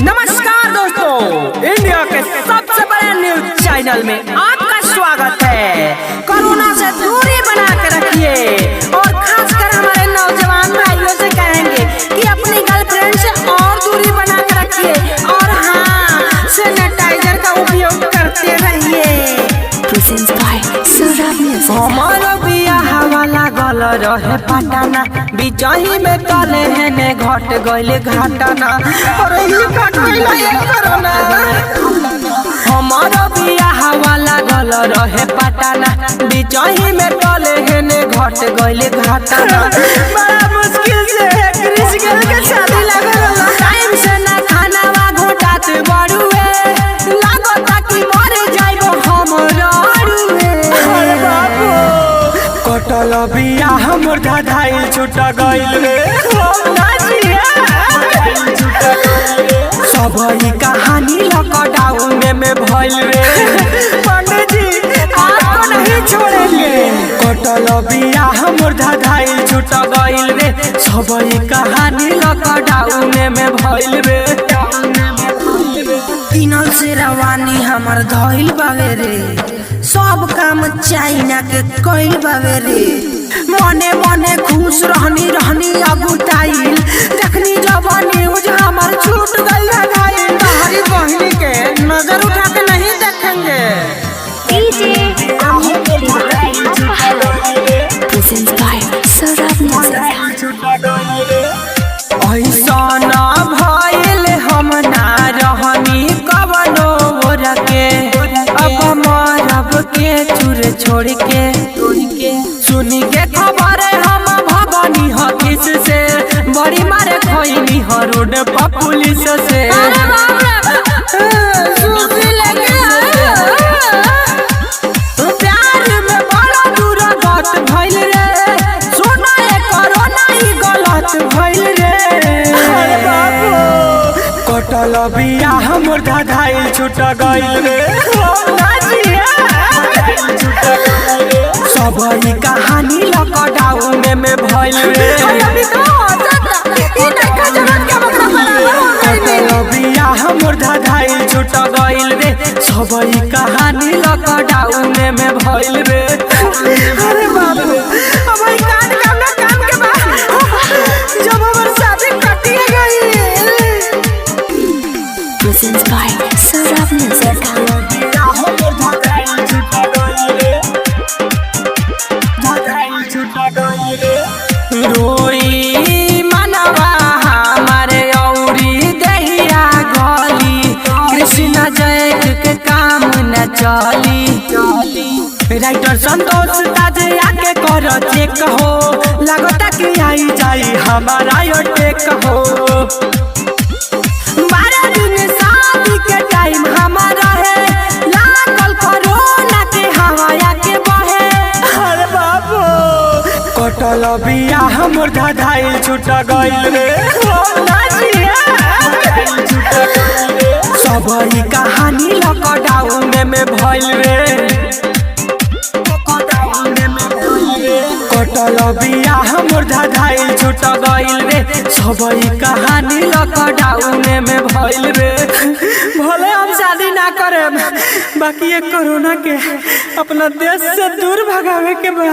नमस्कार दोस्तों, इंडिया के सबसे बड़े न्यूज चैनल में आपका स्वागत है। कोरोना से दूरी बना के रखिए और खासकर हमारे नौजवान भाइयों से कहेंगे कि अपनी गर्लफ्रेंड से और दूरी बना के रखिए और हाँ, सैनिटाइजर का उपयोग करते रहिए। हमारा बियाह वाला गल रहे पटाना, बिचाही में काले है ने घट गइले घाटाना और हमारा बियाह वाला गल रहे पटाना, बिचाही में काले है ने घट गइले घाटाना। बड़ा मुश्किल से क्रिस गर्ल के शादी लगल, टाइम से ना खाना वा घोटात बड़ुए, लागता कि मर जाइबो हमरा रुए। अरे बाबू कटल बिया हमर धाधाइल छुटा गइल रे, सबई कहानी लॉकडाउन में भइल रे। पंडित जी आपको नहीं छोड़ेंगे। कटल बिया हमर धाधाइल छुटा गइल रे, सबई कहानी लॉकडाउन में भइल रे। किनल से रवानी हमर धइल बावे रे, सब काम चाइना के कइल बावे रे। मने मने खुश रहनी अगुटाइल, देखनी जब न्यूज हमर छूट गइल घायल। हमारी बहनी के नजर उठा के नहीं देखेंगे। ऐसा ना भइल हम ना रहनी कवनो रखे, अब मरब के चूर छोड़ के। सुनी के खबर हम भगनी ह किस से, बड़ी मारे खोइनी ह रोड पर पुलिस से। प्यार में बड़ा दूर गत भइल रे, सुना कोरोना ही गलत भइल रे। कटल बिया हमर धाधाइल छुटा गइल रे, सबई कहानी लॉकडाउन में भइल रे। कटल बिया हमर धाधाइल छुटा गइल रे, सबई कहानी लॉकडाउन में भइल रे। अरे बाप रे, अब ई काट काम के बाद जब हमर शादी कटिए गई। रोई मनवा हमारे औरी दहिया गली, कृष्ण जय के काम न चली। राइटर संतोष ताजे आके कर चेक हो, लगता कि आई जाई हमारा यो टेक हो। 12 दिन शादी के टाइम हमारा है, लागल कोरोना के हवाया के बहे। अरे बाबू कटल बिया हमर धाधाइल छुटा गइल रे, सबई कहानी लॉकडाउन में भइल रे। कटल बिया हमर धाधाइल छुटा गइल रे, सबई कहानी लॉकडाउन में भइल रे। भले हम शादी ना करे, बाकी ये कोरोना के अपना देश से दूर भगावे के बा।